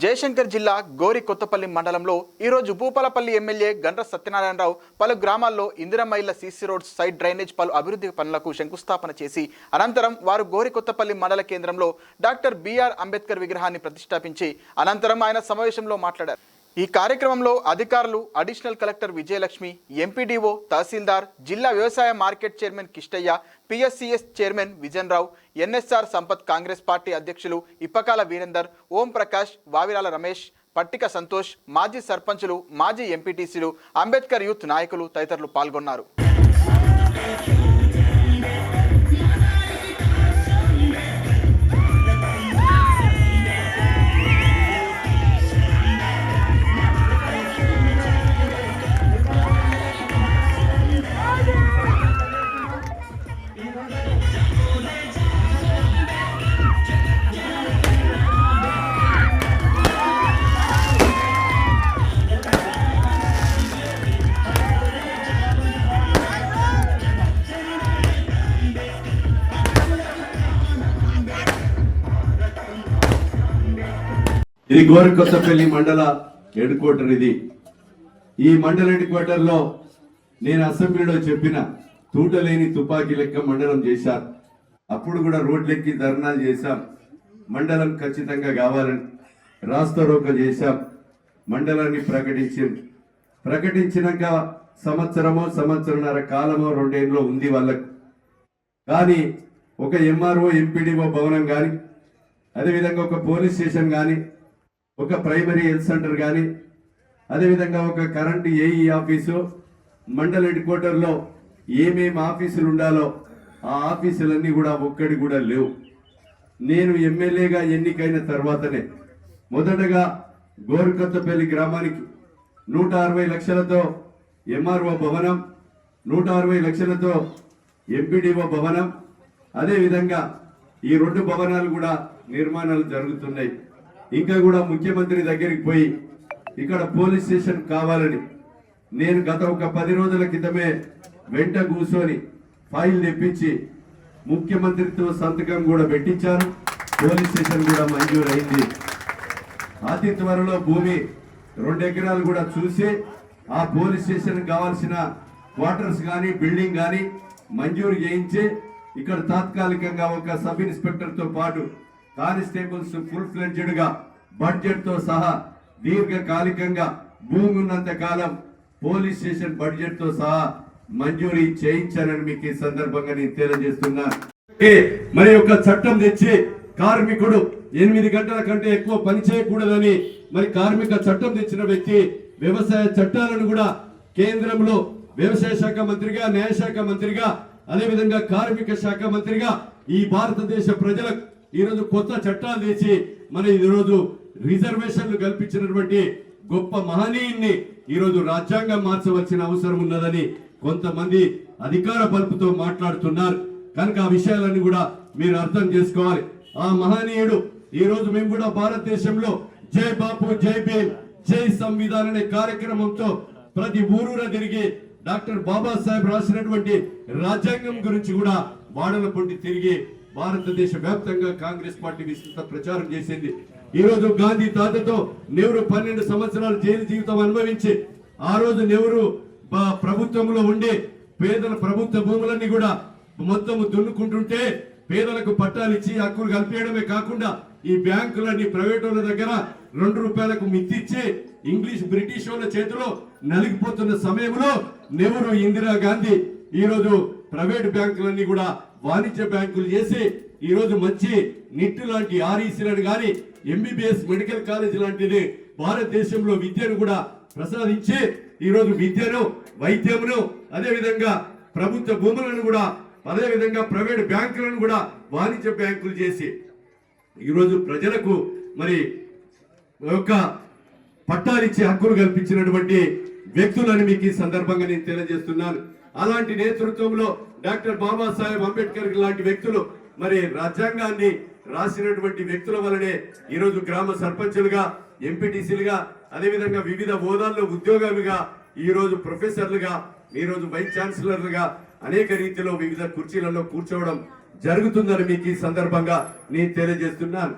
జయశంకర్ జిల్లా గోరి కొత్తపల్లి మండలంలో ఈరోజు భూపాలపల్లి ఎమ్మెల్యే గండ్ర సత్యనారాయణరావు పలు గ్రామాల్లో ఇందిరమ్మ ఇళ్ల సీసీ రోడ్స్ సైడ్ డ్రైనేజ్ పలు అభివృద్ధి పనులకు శంకుస్థాపన చేసి అనంతరం వారు గోరి కొత్తపల్లి మండల కేంద్రంలో డాక్టర్ బిఆర్ అంబేద్కర్ విగ్రహాన్ని ప్రతిష్ఠాపించి అనంతరం ఆయన సమావేశంలో మాట్లాడారు. ఈ కార్యక్రమంలో అధికారులు additional collector Vijayalakshmi, MPDO, tahsildar, జిల్లా వ్యవసాయ market chairman Kishtaiah, PSCS chairman Vijan Rao, NSR Sampath Congress party అధ్యక్షులు ఇప్పకాల వీరేందర్, ఓం ప్రకాష్, వావిరాల రమేష్, పట్టిక సంతోష్, మాజీ సర్పంచులు, మాజీ ఎంపీటీసీలు, అంబేద్కర్ యూత్ నాయకులు తదితరులు పాల్గొన్నారు. ఇది గోరి కొత్తపల్లి మండల హెడ్ క్వార్టర్. ఇది ఈ మండల హెడ్ క్వార్టర్ లో నేను అసెంబ్లీలో చెప్పిన తూటలేని తుపాకీ లెక్క మండలం చేశారు. అప్పుడు కూడా రోడ్లెక్కి ధర్నాలు చేశాం. మండలం ఖచ్చితంగా కావాలని రాస్తారోక చేశాం. మండలాన్ని ప్రకటించినాక సంవత్సరన్నర కాలమో 2 ఏళ్ళలో ఉంది వాళ్ళకు. కానీ ఒక ఎంఆర్ఓ ఎంపీడీఓ భవనం కానీ, అదేవిధంగా ఒక పోలీస్ స్టేషన్ కానీ, ఒక ప్రైమరీ హెల్త్ సెంటర్ కానీ, అదేవిధంగా ఒక కరెంటు ఏఈ ఆఫీసు, మండల హెడ్ క్వార్టర్లో ఏమేమి ఆఫీసులు ఉండాలో ఆ ఆఫీసులన్నీ కూడా ఒక్కడి కూడా లేవు. నేను ఎమ్మెల్యేగా ఎన్నికైన తర్వాతనే మొదటగా గోరికొత్తపల్లి గ్రామానికి 160 లక్షలతో ఎంఆర్ఓ భవనం, 160 లక్షలతో ఎంపీడీఓ భవనం, అదేవిధంగా ఈ 2 భవనాలు కూడా నిర్మాణాలు జరుగుతున్నాయి. ఇంకా కూడా ముఖ్యమంత్రి దగ్గరికి పోయి ఇక్కడ పోలీస్ స్టేషన్ కావాలని నేను గత ఒక 10 రోజుల క్రితమే వెంట కూర్చొని ఫైల్ తెప్పించి ముఖ్యమంత్రితో సంతకం కూడా పెట్టించాను. పోలీస్ స్టేషన్ కూడా మంజూరు అయింది. అతి త్వరలో భూమి 2 ఎకరాలు కూడా చూసి ఆ పోలీస్ స్టేషన్ కావాల్సిన క్వార్టర్స్ కానీ బిల్డింగ్ కానీ మంజూరు చేయించి ఇక్కడ తాత్కాలికంగా ఒక సబ్ ఇన్స్పెక్టర్ తో పాటు కానిస్టేబుల్స్ ఫుల్ ఫ్లెడ్జ్డ్ గా బడ్జెట్ తో సహా దీర్ఘకాలికంగా భూమి ఉన్నంత కాలం పోలీస్ స్టేషన్ బడ్జెట్ తో సహా మంజూరీ చేయించానని మీకు ఈ సందర్భంగా నేను తెలియజేస్తున్నా. మరి ఒక చట్టం తెచ్చి కార్మికుడు 8 గంటల కంటే ఎక్కువ పని చేయకూడదని మరి కార్మిక చట్టం తెచ్చిన వ్యక్తి వ్యవసాయ చట్టాలను కూడా కేంద్రంలో వ్యవసాయ శాఖ మంత్రిగా, న్యాయశాఖ మంత్రిగా, అదేవిధంగా కార్మిక శాఖ మంత్రిగా ఈ భారతదేశ ప్రజలకు ఈరోజు కొత్త చట్టాలు తెచ్చి మన ఈరోజు రిజర్వేషన్లు కల్పించినటువంటి గొప్ప మహనీయుని ఈరోజు రాజ్యాంగం మార్చవలసిన అవసరం ఉన్నదని కొంతమంది అధికార బల్పుతో మాట్లాడుతున్నారు. కనుక ఆ విషయాలన్నీ కూడా మీరు అర్థం చేసుకోవాలి. ఆ మహనీయుడు ఈరోజు మేము కూడా భారతదేశంలో జై బాపు, జై భీమ్, జై సంవిధాన్ అనే కార్యక్రమంతో ప్రతి ఊరూరా తిరిగి డాక్టర్ బాబాసాహెబ్ రాసినటువంటి రాజ్యాంగం గురించి కూడా వాడల పొంటి తిరిగి భారతదేశ వ్యాప్తంగా కాంగ్రెస్ పార్టీ విస్తృత ప్రచారం చేసింది. ఈ రోజు గాంధీ తాతతో నెహ్రూ 12 సంవత్సరాలు జైలు జీవితం అనుభవించి ఆ రోజు నెహ్రూ ప్రభుత్వంలో ఉండే పేదల ప్రభుత్వ భూములన్నీ కూడా మొత్తం దున్నుకుంటుంటే పేదలకు పట్టాలు ఇచ్చి హక్కులు కల్పించడమే కాకుండా ఈ బ్యాంకులన్నీ ప్రైవేట్ వాళ్ళ దగ్గర 2 రూపాయలకు మిత్తిచ్చి బ్రిటిష్ వాళ్ళ చేతిలో నలిగిపోతున్న సమయంలో నెహ్రూ, ఇందిరాగాంధీ ఈ రోజు ప్రైవేట్ బ్యాంకులన్నీ కూడా వాణిజ్య బ్యాంకులు చేసి ఈ రోజు మంచి నిట్ లాంటి ఆర్ఈసీలను కానీ, ఎంబీబీఎస్ మెడికల్ కాలేజ్ లాంటిది భారతదేశంలో విద్యను కూడా ప్రసాదించి ఈ రోజు విద్యను, వైద్యమును, అదేవిధంగా ప్రభుత్వ భూములను కూడా, అదేవిధంగా ప్రైవేట్ బ్యాంకులను కూడా వాణిజ్య బ్యాంకులు చేసి ఈరోజు ప్రజలకు మరి ఒక పట్టాలిచ్చి హక్కులు కల్పించినటువంటి వ్యక్తులని మీకు ఈ సందర్భంగా నేను తెలియజేస్తున్నాను. అలాంటి నేతృత్వంలో డాక్టర్ బాబాసాహెబ్ అంబేద్కర్ లాంటి వ్యక్తులు మరి రాజ్యాంగాన్ని రాసినటువంటి వ్యక్తుల వల్లనే ఈరోజు గ్రామ సర్పంచులుగా, ఎంపీటీసీలుగా, అదేవిధంగా వివిధ హోదాల్లో ఉద్యోగాలుగా, ఈరోజు ప్రొఫెసర్లుగా, ఈరోజు వైస్ ఛాన్సలర్లుగా అనేక రీతిలో వివిధ కుర్చీలలో కూర్చోవడం జరుగుతుందని మీకు ఈ సందర్భంగా నేను తెలియజేస్తున్నాను.